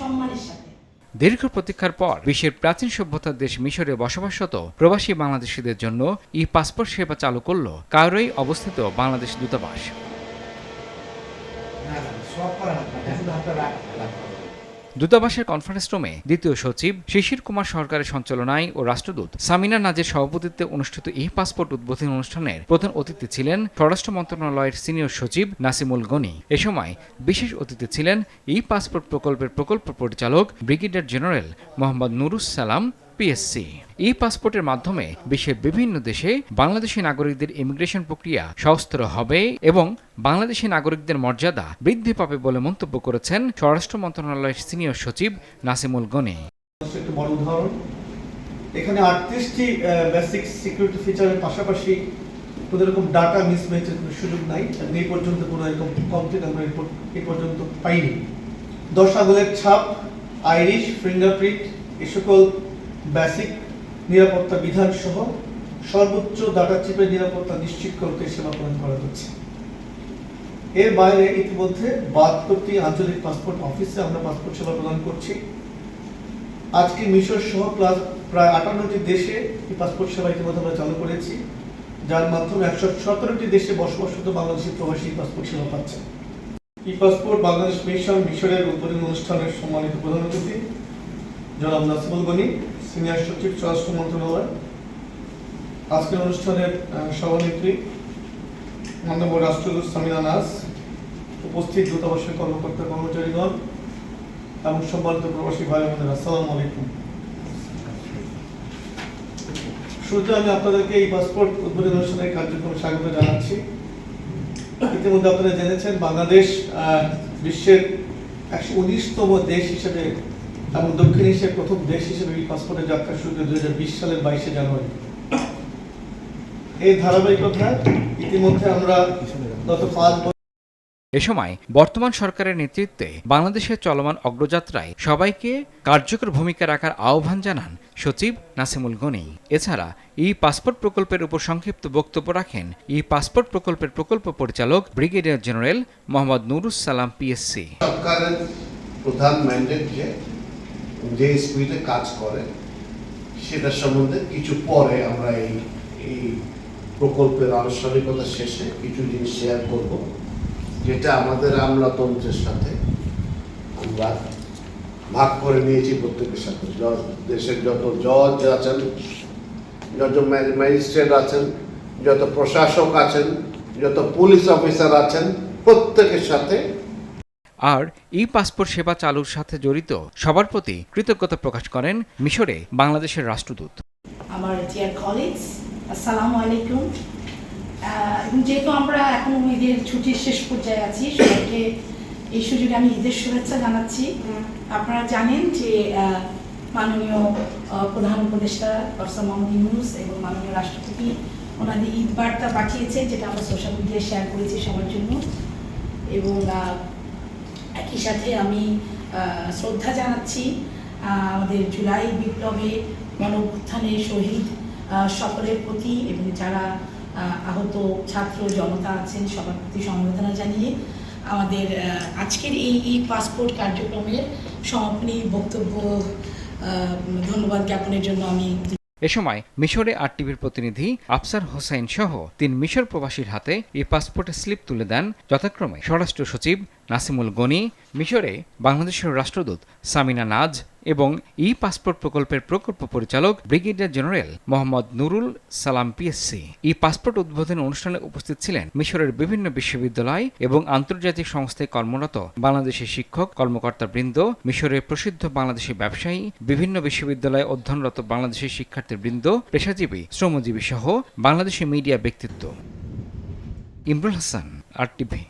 সম্মানের সাথে। দীর্ঘ প্রতীক্ষার পর বিশ্বের প্রাচীন সভ্যতার দেশ মিশরে বসবাসরত প্রবাসী বাংলাদেশিদের জন্য ই পাসপোর্ট সেবা চালু করল কায়রোয় অবস্থিত বাংলাদেশ দূতাবাস। দূতাবাসের কনফারেন্স রুমে দ্বিতীয় সচিব শিশির কুমার সরকারের সঞ্চালনায় ও রাষ্ট্রদূত সামিনা নাজের সভাপতিত্বে অনুষ্ঠিত ই পাসপোর্ট উদ্বোধনী অনুষ্ঠানের প্রধান অতিথি ছিলেন স্বরাষ্ট্র মন্ত্রণালয়ের সিনিয়র সচিব নাসিমুল গনি। এ সময় বিশেষ অতিথি ছিলেন ই পাসপোর্ট প্রকল্পের প্রকল্প পরিচালক ব্রিগেডিয়ার জেনারেল মোহাম্মদ নুরুস সালাম পিএসসি। ই পাসপোর্টের মাধ্যমে বিশ্বের বিভিন্ন দেশে বাংলাদেশি নাগরিকদের ইমিগ্রেশন প্রক্রিয়া সহজতর হবে এবং বাংলাদেশি নাগরিকদের মর্যাদা বৃদ্ধি পাবে বলে মন্তব্য করেছেন স্বরাষ্ট্র মন্ত্রণালয়ের সিনিয়র সচিব নাসিমুল গনি। একটা বড় উদাহরণ, এখানে 38টি বেসিক সিকিউরিটি ফিচারের পাশাপাশি কোনো রকম ডাটা মিসম্যাচের কোনো সুযোগ নাই। এই পর্যন্ত কোনো এরকম কমপ্লেন আমরা এই পর্যন্ত পাইনি। 10 আঙুলের ছাপ, আইরিশ, ফিঙ্গারপ্রিন্ট এ সকল বেসিক নিরাপত্তা বিধান সহ সর্বোচ্চ ডাটা চিপের নিরাপত্তা নিশ্চিত করতে সেবা প্রদান করা হচ্ছে। এর বাইরে ইতিমধ্যে 72টি আঞ্চলিক পাসপোর্ট অফিসে আমরা পাসপোর্ট সেবা প্রদান করছি। আজকে মিশর সহ প্রায় 58টি দেশে এই পাসপোর্ট সেবা ইতিমধ্যে আমরা চালু করেছি, যার মাধ্যমে 117টি দেশে বসবাসরত বাংলাদেশি প্রবাসী পাসপোর্ট সেবা পাচ্ছে। ই পাসপোর্ট বাংলাদেশ মিশন মিশরের উদ্বোধনী অনুষ্ঠানের সম্মানিত প্রধান অতিথি জনাব নাসিমুল গনি, সিনিয়র সচিব স্বরাষ্ট্র মন্ত্রণালয়। আজকের অনুষ্ঠানের সভানেত্রী মাননীয় রাষ্ট্রদূত সামিনা নাজ, উপস্থিত দূতাবাসের কর্মকর্তা কর্মচারীগণ এবং সম্মানিত প্রবাসী ভাই বোনেরা, আসসালামু আলাইকুম। শুরুতে আমি আপনাদেরকে এই পাসপোর্ট উদ্বোধনী অনুষ্ঠানের কার্যক্রমে স্বাগত জানাচ্ছি। ইতিমধ্যে আপনারা জেনেছেন বাংলাদেশ বিশ্বের 119তম দেশ হিসেবে এবং দক্ষিণ এশিয়ার প্রথম দেশ হিসেবে এই পাসপোর্টের যাত্রা শুরু করে 2020 সালের 22শে জানুয়ারি। এই ধারাবাহিকতায় ইতিমধ্যে আমরা গত 5 বছর এ সময় বর্তমান সরকারের নেতৃত্বে বাংলাদেশের চলমান অগ্রযাত্রায় সবাইকে কার্যকর ভূমিকা রাখার আহ্বান জানান সচিব নাসিমুল গনি। এছাড়া ই পাসপোর্ট প্রকল্পের উপর সংক্ষিপ্ত বক্তব্য রাখেন ই পাসপোর্ট প্রকল্পের প্রকল্প পরিচালক ব্রিগেডিয়ার জেনারেল মোহাম্মদ নুরুস সালাম পিএসসি। সরকারের প্রধান ম্যান্ডেট যে স্পিডে কাজ করে সেটা সম্বন্ধে কিছু পরে আমরা এই প্রকল্পের আনুষ্ঠানিকতা শেষে কিছু জিনিস শেয়ার করব, যেটা আমাদের আমলাতন্ত্রের সাথে আমরা ভাগ করে নিয়েছি প্রত্যেকের সাথে। দেশের যত জজ আছেন, যত ম্যাজিস্ট্রেট আছেন, যত প্রশাসক আছেন, যত পুলিশ অফিসার আছেন, প্রত্যেকের সাথে। আর ই পাসপোর্ট সেবা চালুর সাথে জড়িত সবার প্রতি কৃতজ্ঞতা প্রকাশ করেন মিশরে বাংলাদেশের রাষ্ট্রদূত। আমার ডিয়ার কলিগস, আসসালামু আলাইকুম। যেহেতু আমরা এখন ঈদের ছুটির শেষ পর্যায়ে আছি, সবাইকে এই সুযোগে আমি ঈদের শুভেচ্ছা জানাচ্ছি। আপনারা জানেন যে মাননীয় প্রধান উপদেষ্টা প্রফেসর মোহাম্মদ ইউনূস এবং মাননীয় রাষ্ট্রপতি ওনাদের ঈদ বার্তা পাঠিয়েছেন, যেটা আমরা সোশ্যাল মিডিয়ায় শেয়ার করেছি সবার জন্য। এবং একই সাথে আমি শ্রদ্ধা জানাচ্ছি আমাদের জুলাই বিপ্লবে গণ-অভ্যুত্থানে শহীদ সকলের প্রতি এবং যারা আহত ছাত্র জনতা আছেন সবার প্রতি সমবেদনা জানিয়ে আমাদের আজকের এই পাসপোর্ট কার্যক্রমের সমাপনী বক্তব্য ধন্যবাদ জ্ঞাপনের জন্য আমি। এ সময় মিশরে আরটিভির প্রতিনিধি আফসার হোসাইন সহ 3 মিশর প্রবাসীর হাতে এই পাসপোর্টের স্লিপ তুলে দেন যথাক্রমে স্বরাষ্ট্র সচিব নাসিমুল গনি, মিশরে বাংলাদেশের রাষ্ট্রদূত সামিনা নাজ এবং ই পাসপোর্ট প্রকল্পের প্রকল্প পরিচালক ব্রিগেডিয়ার জেনারেল মোহাম্মদ নুরুল সালাম পিএসসি। ই পাসপোর্ট উদ্বোধনী অনুষ্ঠানে উপস্থিত ছিলেন মিশরের বিভিন্ন বিশ্ববিদ্যালয় এবং আন্তর্জাতিক সংস্থায় কর্মরত বাংলাদেশি শিক্ষক কর্মকর্তাবৃন্দ, মিশরের প্রসিদ্ধ বাংলাদেশি ব্যবসায়ী, বিভিন্ন বিশ্ববিদ্যালয়ে অধ্যয়নরত বাংলাদেশি শিক্ষার্থীবৃন্দ, পেশাজীবী, শ্রমজীবী সহ বাংলাদেশি মিডিয়া ব্যক্তিত্ব। ইমরুল হাসান, আরটিভি।